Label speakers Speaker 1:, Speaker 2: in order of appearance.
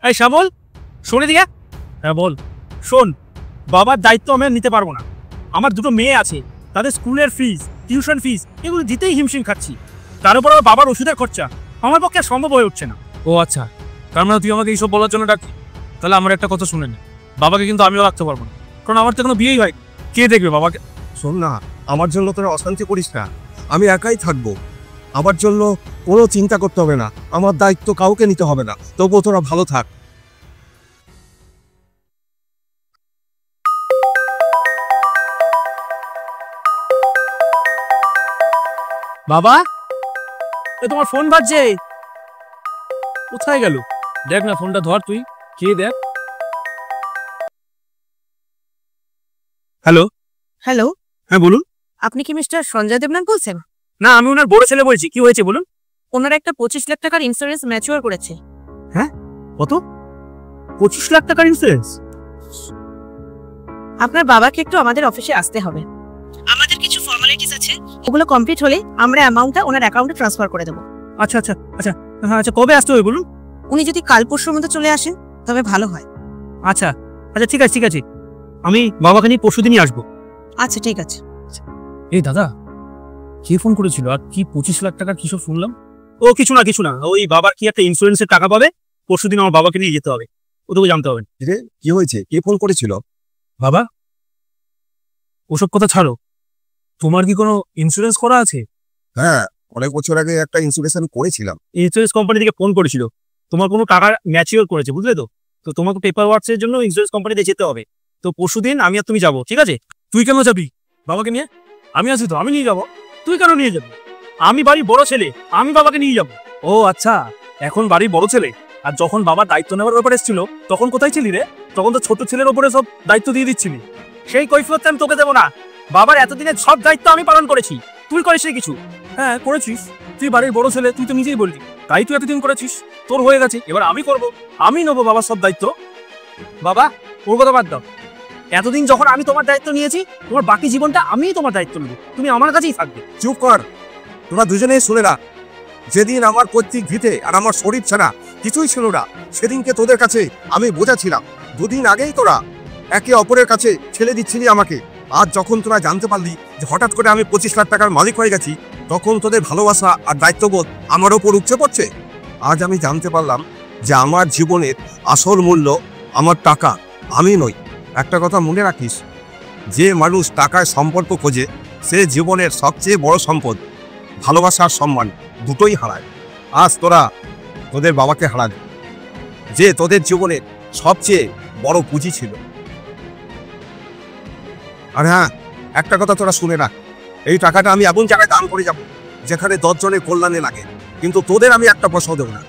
Speaker 1: এই শ্যামল, শোনে দিকে। হ্যাঁ বল। শোন, বাবার দায়িত্ব আমি নিতে পারবো না। আমার দুটো মেয়ে আছে, তাদের স্কুলের ফিস, টিউশন ফিস এগুলো দিতেই হিমশিম খাচ্ছি। তার উপর আমার বাবার ওষুধের খরচা আমার পক্ষে সম্ভব হয়ে উঠছে না।
Speaker 2: ও আচ্ছা, তার মানে তুই আমাকে এইসব বলার জন্য ডাকি? তাহলে আমার একটা কথা শুনে নি, বাবাকে কিন্তু আমিও রাখতে পারবো না, কারণ আমার তো কোনো বিয়েই হয়। কে দেখবে বাবাকে?
Speaker 3: শোন না, আমার জন্য তোরা অশান্তি করিস না, আমি একাই থাকবো। আমার জন্য কোনো চিন্তা করতে হবে না, আমার দায়িত্ব কাউকে নিতে হবে না। তবুও তোরা ভালো থাক।
Speaker 1: বাবা, তোমার ফোন বাজছে, কোথায় গেল?
Speaker 2: দেখ না, ফোনটা ধর তুই, কে দেখ।
Speaker 1: হ্যালো।
Speaker 4: হ্যালো,
Speaker 1: হ্যাঁ বলুন।
Speaker 4: আপনি কি মিস্টার সঞ্জয় দেবনাথ বলছেন?
Speaker 1: না, আমি ওনার বড় ছেলে বলছি। কি হয়েছে বলুন।
Speaker 4: ওনার একটা 25 লাখ টাকার ইন্স্যুরেন্স ম্যাচিওর করেছে।
Speaker 1: কত? 25 লাখ টাকার ইন্স্যুরেন্স?
Speaker 4: আপনার বাবাকে একটু আমাদের অফিসে আসতে হবে, আমাদের কিছু ফর্মালিটিস আছে, ওগুলো কমপ্লিট হলে আমরা অ্যামাউন্টটা ওনার অ্যাকাউন্টে ট্রান্সফার করে দেবো।
Speaker 1: আচ্ছা আচ্ছা আচ্ছা, হ্যাঁ আচ্ছা, কবে আসতে হবে বলুন।
Speaker 4: উনি যদি কাল পরশুর মধ্যে চলে আসেন তবে ভালো হয়।
Speaker 1: আচ্ছা আচ্ছা, ঠিক আছে ঠিক আছে, আমি বাবাকে নিয়ে পরশুদিনই আসবো।
Speaker 4: আচ্ছা ঠিক আছে।
Speaker 2: এই দাদা, কে ফোন করেছিল আর কি 25 লাখ টাকার কিসব শুনলাম?
Speaker 1: ও কিছু না কিছু না, ওই বাবার কি একটা ইন্স্যুরেন্সের টাকা পাবে, পরশুদিন আমার বাবাকে নিয়ে যেতে হবে, ওটুকু জানতে হবে।
Speaker 3: রে, কি হয়েছে? কে ফোন করেছিল?
Speaker 2: বাবা, ওসব কথা ছাড়ো, তোমার কি কোনো ইন্স্যুরেন্স করা আছে?
Speaker 3: হ্যাঁ, অনেক বছর আগে একটা ইন্স্যুরেন্স আমি করেছিলাম।
Speaker 1: ইন্স্যুরেন্স কোম্পানি থেকে ফোন করেছিল, তোমার কোনো টাকা ম্যাচিওর করেছে, বুঝলে তো। তো তোমাকে পেপার ওয়ার্কসের জন্য ইন্স্যুরেন্স কোম্পানিতে যেতে হবে। তো পরশুদিন আমি আর তুমি যাবো, ঠিক আছে?
Speaker 2: তুই কেন যাবি বাবাকে নিয়ে? আমি আছি তো, আমি নিয়ে যাবো।
Speaker 1: তুই কেন নিয়ে যাবি? আমি বাড়ির বড় ছেলে, আমি বাবাকে নিয়ে যাবো।
Speaker 2: ও আচ্ছা, এখন বাড়ির বড় ছেলে, আর যখন বাবার দায়িত্ব নেওয়ার ব্যাপারে এসেছিল তখন কোথায় ছিলি রে? তখন তো ছোট ছেলের ওপরে সব দায়িত্ব দিয়ে দিচ্ছিলি।
Speaker 1: সেই কৈফিয়ত আমি তোকে দেবো না। বাবার এতদিনের সব দায়িত্ব আমি পালন করেছি, তুই করিস কিছু?
Speaker 2: হ্যাঁ করেছিস, তুই বাড়ির বড় ছেলে, তুই তো নিজেই বললি, তাই তুই এতদিন করেছিস, তোর হয়ে গেছে, এবার আমি করব, আমি নেবো বাবার সব দায়িত্ব।
Speaker 1: বাবা, ওর কথা বাদ দাও। এতদিন যখন আমি তোমার দায়িত্ব নিয়েছি, তোমার বাকি জীবনটা আমিই তোমার দায়িত্ব নেব, তুমি আমার কাছেই থাকবে।
Speaker 3: চুপ কর, তোরা দুজনেই শুনে না। যেদিন আমার পৈতৃক ভিটে আর আমার শরীর ছাড়া কিছুই ছিল না, সেদিনকে তোদের কাছে আমি বোঝা ছিলাম। দুদিন আগেই তোরা একে অপরের কাছে ছেড়ে দিচ্ছিলি আমাকে। আজ যখন তোরা জানতে পারলি যে হঠাৎ করে আমি 25 লাখ টাকার মালিক হয়ে গেছি, তখন তোদের ভালোবাসা আর দায়িত্ববোধ আমার ওপর উপচে পড়ছে। আজ আমি জানতে পারলাম যে আমার জীবনের আসল মূল্য আমার টাকা, আমি নই। একটা কথা মনে রাখিস, যে মানুষ টাকায় সম্পর্ক খোঁজে সে জীবনের সবচেয়ে বড় সম্পদ, ভালোবাসা আর সম্মান দুটোই হারায়। আজ তোরা তোদের বাবাকে হারালি, যে তোদের জীবনের সবচেয়ে বড় পুঁজি ছিল। আর হ্যাঁ, একটা কথা তোরা শুনে রাখ, এই টাকাটা আমি এমন জায়গায় দান করে যাব যেখানে 10 জনের কল্যাণে লাগে, কিন্তু তোদের আমি একটা পয়সাও দেবো না।